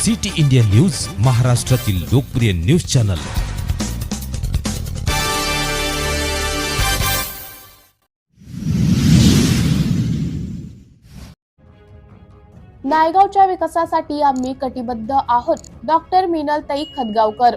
City India news, महाराष्ट्रातील लोकप्रिय news channel. नायगावच्या विकासासाठी आम्ही कटिबद्ध आहोत, डॉक्टर मिनलताई खदगावकर।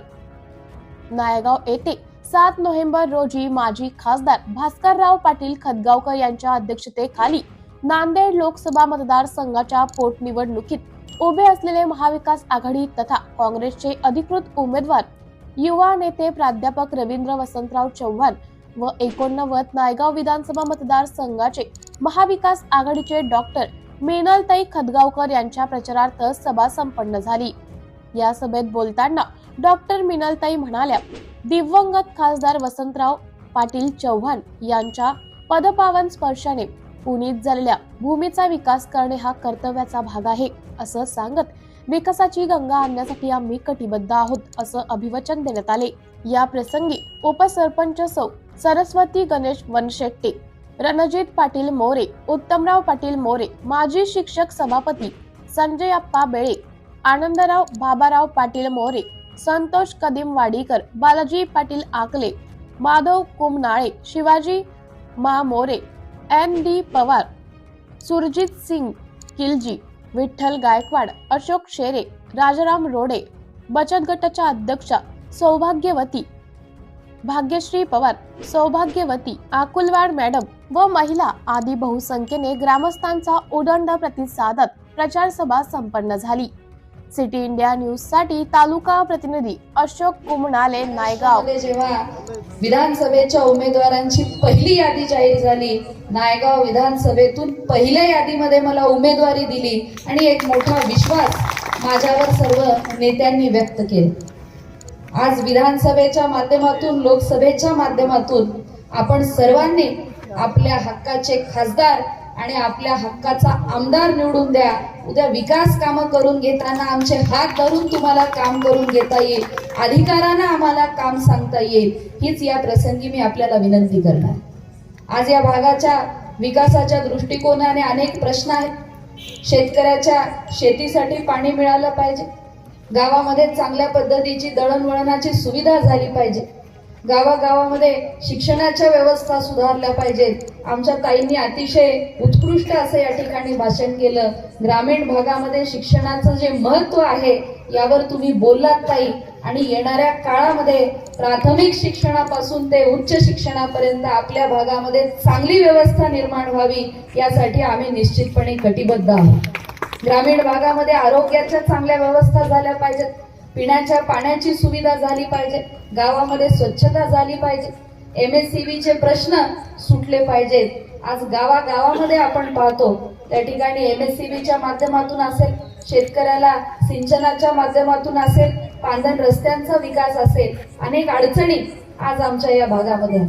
नायगाव येथे 7 नोव्हेंबर रोजी माजी खासदार भास्करराव पाटील खदगावकर यांच्या अध्यक्षतेखाली नांदेड लोकसभा मतदारसंघाच्या पोटनिवडणुकीत उभे असलेले महाविकास आघाडी तथा काँग्रेसचे अधिकृत उमेदवार युवा नेते प्राध्यापक रवींद्र वसंतराव चव्हाण व 89 नायगाव विधानसभा मतदारसंघाचे महाविकास आघाडीचे डॉक्टर मिनलताई खदगावकर यांच्या प्रचारार्थ सभा संपन्न झाली। या सभेत बोलताना डॉक्टर मिनलताई म्हणाल्या, दिवंगत खासदार वसंतराव पाटील चव्हाण यांच्या पदपावन स्पर्शाने पुनीत झालेल्या भूमीचा विकास करणे हा कर्तव्याचा भाग आहे असं सांगत विकासाची गंगा आणण्यासाठी आम्ही कटिबद्ध आहोत असं अभिवचन देण्यात आले। या प्रसंगी उपसरपंच सौ सरस्वती गणेश वनशेट्टे, रणजित पाटील मोरे, उत्तमराव पाटील मोरे, माजी शिक्षक सभापती संजय अप्पा बेळे, आनंदराव बाबाराव पाटील मोरे, संतोष कदीम वाडीकर, बालाजी पाटील आकले, माधव कुमनाळे, शिवाजी मा मोरे, एन.डी. पवार, सुरजित सिंग किलजी, विठ्ठल गायकवाड, अशोक शेरे, राजाराम रोडे, बचत गटाच्या अध्यक्षा सौभाग्यवती भाग्यश्री पवार, सौभाग्यवती आकुलवाड मॅडम व महिला आदी बहुसंख्येने ग्रामस्थांचा उदंड प्रतिसादात प्रचार सभा संपन्न झाली। सिटी इंडिया न्यूज साठी तालुका प्रतिनिधी अशोक कुमनाले, नायगाव। जेव्हा विधानसभेच्या उमेदवारांची पहिली यादी जाहीर झाली, नायगाव विधानसभेतून पहिल्या यादीमध्ये मला उमेदवारी दिली आणि एक मोठा विश्वास माझ्यावर सर्व नेत्यांनी व्यक्त केला। आज विधानसभेच्या माध्यमातून, लोकसभेच्या माध्यमातून आपण सर्वांनी आपल्या हक्काचे खासदार आणि आपल्या हक्काचा आमदार निवडून द्या। उद्या विकास कामं करून घेताना आमचे हात धरून तुम्हाला काम करून घेता येईल, अधिकारानं आम्हाला काम सांगता येईल, हीच या प्रसंगी मी आपल्याला विनंती करणार। आज या भागाच्या विकासाच्या दृष्टिकोनाने अनेक प्रश्न आहेत। शेतकऱ्याच्या शेतीसाठी पाणी मिळालं पाहिजे, गावामध्ये चांगल्या पद्धतीची दळणवळणाची सुविधा झाली पाहिजे, गावागावामध्ये शिक्षणाच्या व्यवस्था सुधारल्या पाहिजेत। आमच्या ताईंनी अतिशय उत्कृष्ट असं या ठिकाणी भाषण केलं। ग्रामीण भागामध्ये शिक्षणाचं जे महत्त्व आहे यावर तुम्ही बोललात ताई, आणि येणाऱ्या काळामध्ये प्राथमिक शिक्षणापासून ते उच्च शिक्षणापर्यंत आपल्या भागामध्ये चांगली व्यवस्था निर्माण व्हावी यासाठी आम्ही निश्चितपणे कटिबद्ध आहोत। ग्रामीण भागामध्ये आरोग्याच्या चांगल्या व्यवस्था झाल्या पाहिजेत, पिण्याच्या पाण्याची सुविधा झाली पाहिजे, गावामध्ये स्वच्छता झाली पाहिजे, MSCBचे प्रश्न सुटले पाहिजेत। आज गावागावामध्ये आपण पाहतो त्या ठिकाणी MSCBच्या माध्यमातून असेल, शेतकऱ्याला सिंचनाच्या माध्यमातून असेल, पांढर रस्त्यांचा विकास असेल, अनेक अडचणी आज आमच्या या भागामध्ये।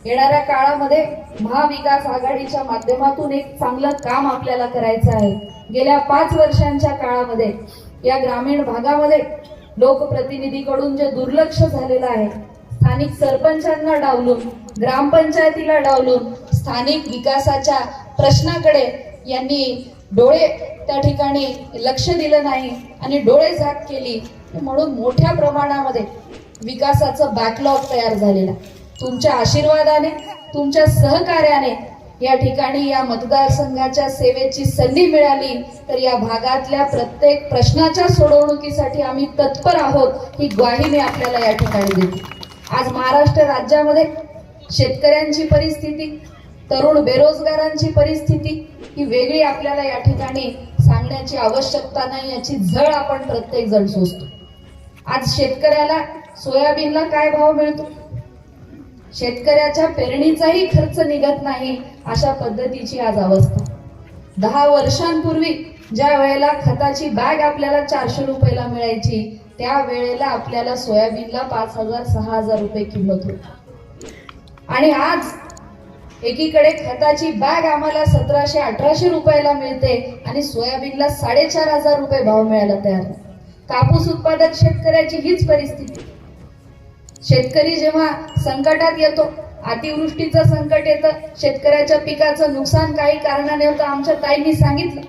येणाऱ्या काळामध्ये महाविकास आघाडीच्या माध्यमातून एक चांगलं काम आपल्याला करायचं आहे। गेल्या 5 वर्षांच्या काळामध्ये या ग्रामीण भागामध्ये लोकप्रतिनिधीकडून जे दुर्लक्ष झालेलं आहे, स्थानिक सरपंचांना डावलून, ग्रामपंचायतीला डावलून स्थानिक विकासाच्या प्रश्नाकडे यांनी डोळे त्या ठिकाणी लक्ष दिलं नाही आणि डोळे झाक केली, म्हणून मोठ्या प्रमाणामध्ये विकासाचं बॅकलॉग तयार झालेला। तुमच्या आशीर्वादाने, तुमच्या सहकार्याने या ठिकाणी या मतदारसंघाच्या सेवेची संधी मिळाली तर या भागातल्या प्रत्येक प्रश्नाच्या सोडवणुकीसाठी आम्ही तत्पर आहोत, ही ग्वाही मी आपल्याला या ठिकाणी देते। आज महाराष्ट्र राज्यामध्ये शेतकऱ्यांची परिस्थिती, तरुण बेरोजगारांची परिस्थिती ही वेगळी आपल्याला या ठिकाणी सांगण्याची आवश्यकता नाही, याची झळ आपण प्रत्येक जण सोसतो। आज शेतकऱ्याला सोयाबीनला काय भाव मिळतो, शेतकऱ्याच्या पेरणीचाही खर्च निघत नाही, अशा पद्धतीची आज अवस्था। 10 वर्षांपूर्वी ज्या वेळेला खताची बॅग आपल्याला 400 रुपयाला मिळायची, त्या वेळेला आपल्याला सोयाबीनला 5,000-6,000 रुपये किंमत होती, आणि आज एकीकडे खताची बॅग आम्हाला 1,700-1,800 रुपयाला मिळते आणि सोयाबीनला 4,500 रुपये भाव मिळायला तयार आहे। कापूस उत्पादक शेतकऱ्याची हीच परिस्थिती। शेतकरी जेव्हा संकटात येतो, अतिवृष्टीचं संकट येतं, शेतकऱ्याच्या पिकाचं नुकसान काही कारणाने होतं, आमच्या ताईंनी सांगितलं